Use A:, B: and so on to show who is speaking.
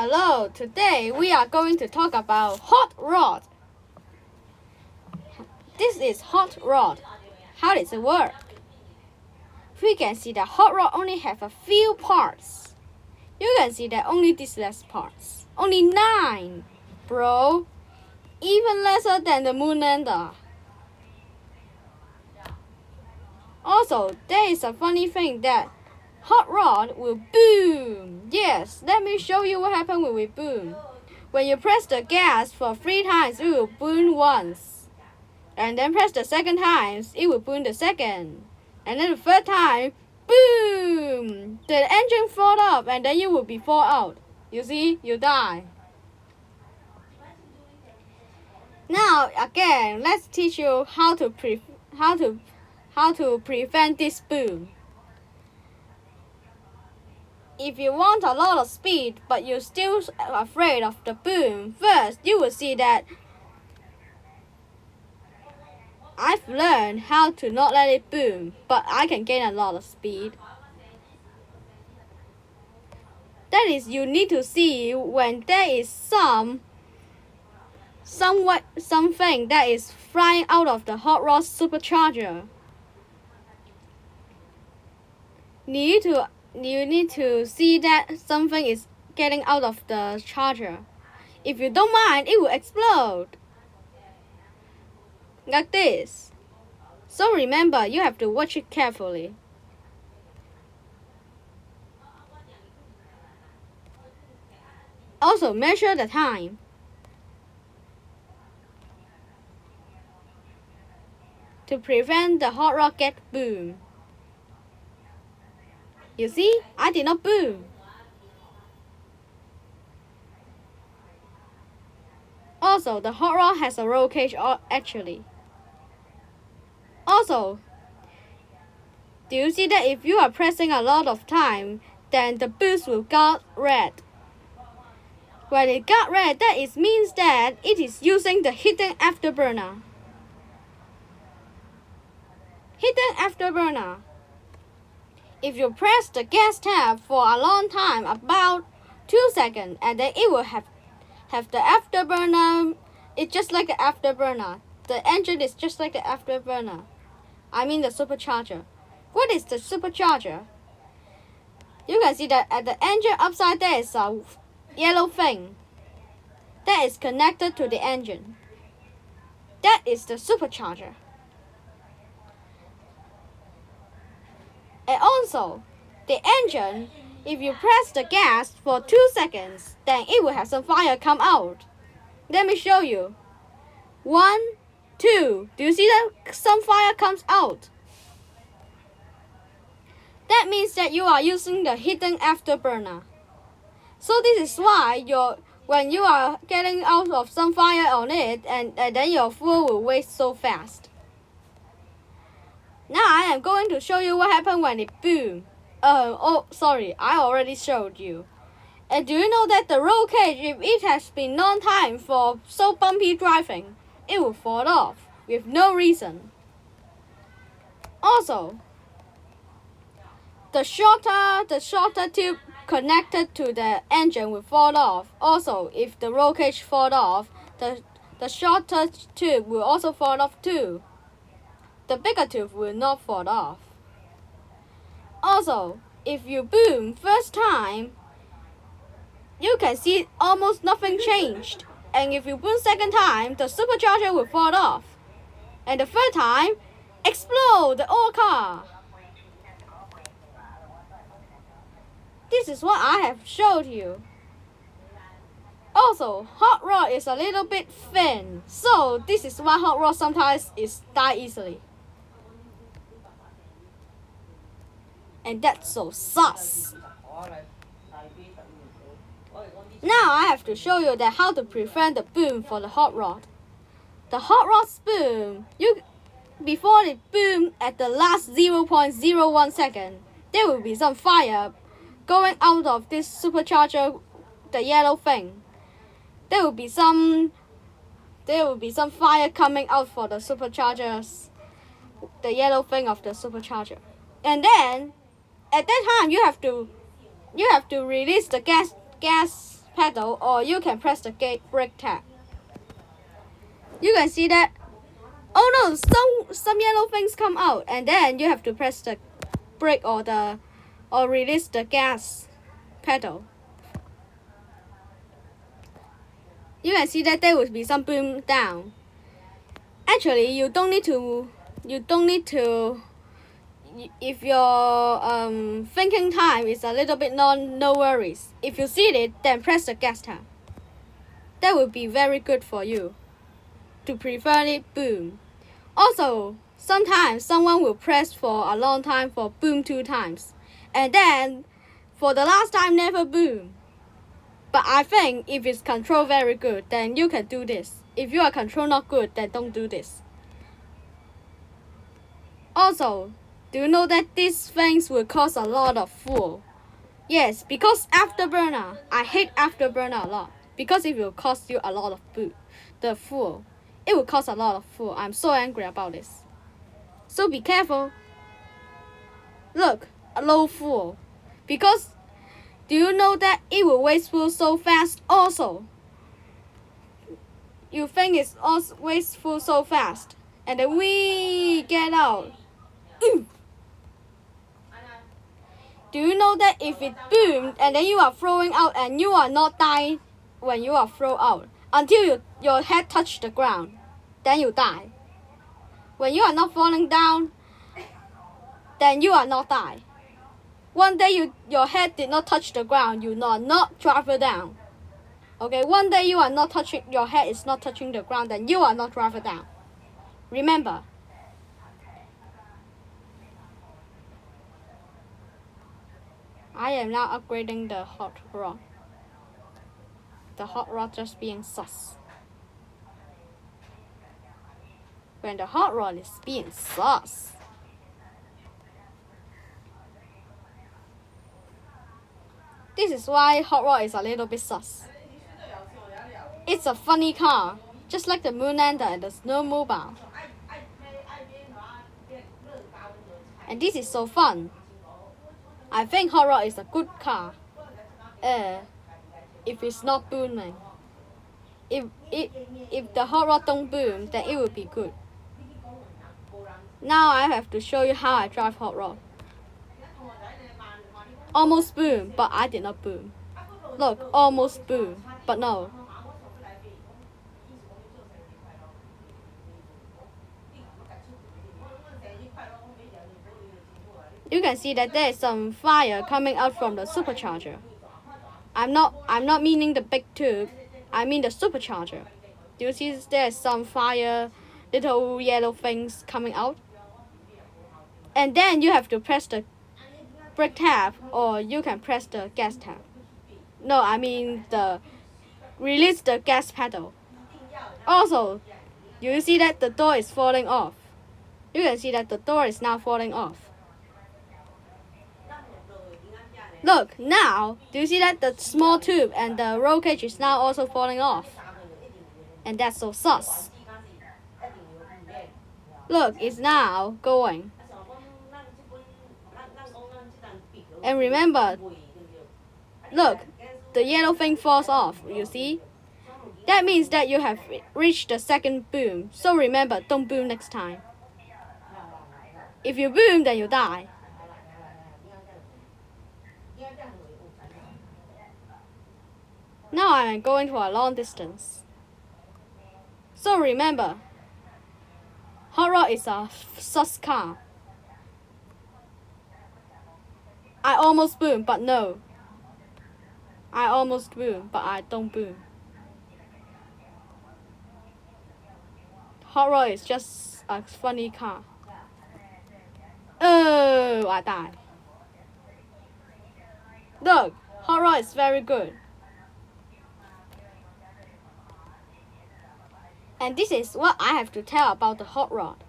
A: Hello, today we are going to talk about hot rod. This is hot rod. How does it work? We can see that hot rod only have a few parts. You can see that only these less parts. Only 9, bro. Even lesser than the moon lander. Also, there is a funny thing that hot rod will boom. Yes, let me show you what happens when we boom. When you press the gas for 3 times, it will boom once. And then press the second time, it will boom the second. And then the third time, boom! The engine fall up and then you will be fall out. You see, you die. Now again, let's teach you how to prevent this boom. If you want a lot of speed but you're still afraid of the boom, first you will see that I've learned how to not let it boom, but I can gain a lot of speed. That is, you need to see when there is something that is flying out of the hot rod supercharger. You need to see that something is getting out of the charger. If you don't mind, it will explode. Like this. So remember, you have to watch it carefully. Also, measure the time. To prevent the hot rod get boom. You see, I did not boom. Also, the hot rod has a roll cage actually. Also, do you see that if you are pressing a lot of time, then the boost will get red. When it got red, that means that it is using the hidden afterburner. Hidden afterburner. If you press the gas tab for a long time, about 2 seconds, and then it will have the afterburner. It's just like an afterburner. The engine is just like the afterburner. I mean the supercharger. What is the supercharger? You can see that at the engine upside there is a yellow thing that is connected to the engine. That is the supercharger. And also, the engine, if you press the gas for 2 seconds, then it will have some fire come out. Let me show you. 1, 2. Do you see that some fire comes out? That means that you are using the hidden afterburner. So this is why when you are getting out of some fire on it, and then your fuel will waste so fast. Now I am going to show you what happened when it boom. Sorry, I already showed you. And do you know that the roll cage, if it has been long time for so bumpy driving, it will fall off with no reason. Also, the shorter tube connected to the engine will fall off. Also, if the roll cage fall off, the shorter tube will also fall off too. The bigger tube will not fall off. Also, if you boom first time, you can see almost nothing changed. And if you boom second time, the supercharger will fall off. And the third time, explode the old car. This is what I have showed you. Also, hot rod is a little bit thin, so this is why hot rod sometimes die easily. And that's so sus. Now I have to show you that how to prevent the boom for the hot rod. The hot rod's boom, before it boom at the last 0.01 second, there will be some fire going out of this supercharger, the yellow thing. There will be some fire coming out for the superchargers, the yellow thing of the supercharger. And then at that time you have to release the gas pedal, or you can press the brake tab. You can see that, oh no, some yellow things come out, and then you have to press the brake or release the gas pedal. You can see that there will be some boom down. Actually, you don't need to. If your thinking time is a little bit no worries. If you see it, then press the gas tab. That will be very good for you to prevent it boom. Also, sometimes someone will press for a long time for boom 2 times, and then for the last time never boom. But I think if it's control very good, then you can do this. If your control not good, then don't do this. Also, do you know that these things will cost a lot of fuel? Yes, because afterburner, I hate afterburner a lot. Because it will cost you a lot of the fuel. It will cost a lot of fuel. I'm so angry about this. So be careful. Look, a low fuel. Because do you know that it will waste fuel so fast also? You think it's also waste fuel so fast. And then we get out. Do you know that if it boomed and then you are throwing out and you are not dying when you are thrown out until your head touch the ground, then you die. When you are not falling down, then you are not die. One day your head did not touch the ground, you are not travel down. Okay, one day you are not touching, your head is not touching the ground, then you are not travel down. Remember. I am now upgrading the hot rod. The hot rod just being sus. When the hot rod is being sus. This is why hot rod is a little bit sus. It's a funny car, just like the Moonlander and the Snowmobile. And this is so fun. I think hot rod is a good car. If it's not booming. If the hot rod don't boom, then it will be good. Now I have to show you how I drive hot rod. Almost boom, but I did not boom. Look, almost boom, but no. You can see that there is some fire coming out from the supercharger. I'm not meaning the big tube. I mean the supercharger. Do you see there's some fire, little yellow things coming out? And then you have to press the brake tab, or you can press the gas tab. No, I mean release the gas pedal. Also, you see that the door is falling off. You can see that the door is now falling off. Look, now, do you see that the small tube and the roll cage is now also falling off? And that's so sus. Look, it's now going. And remember, look, the yellow thing falls off, you see? That means that you have reached the second boom. So remember, don't boom next time. If you boom, then you die. Now I am going for a long distance. So remember, hot rod is a sus car. I almost boom, but no. I almost boom, but I don't boom. Hot rod is just a funny car. Oh, I died. Look, hot rod is very good. And this is what I have to tell about the hot rod.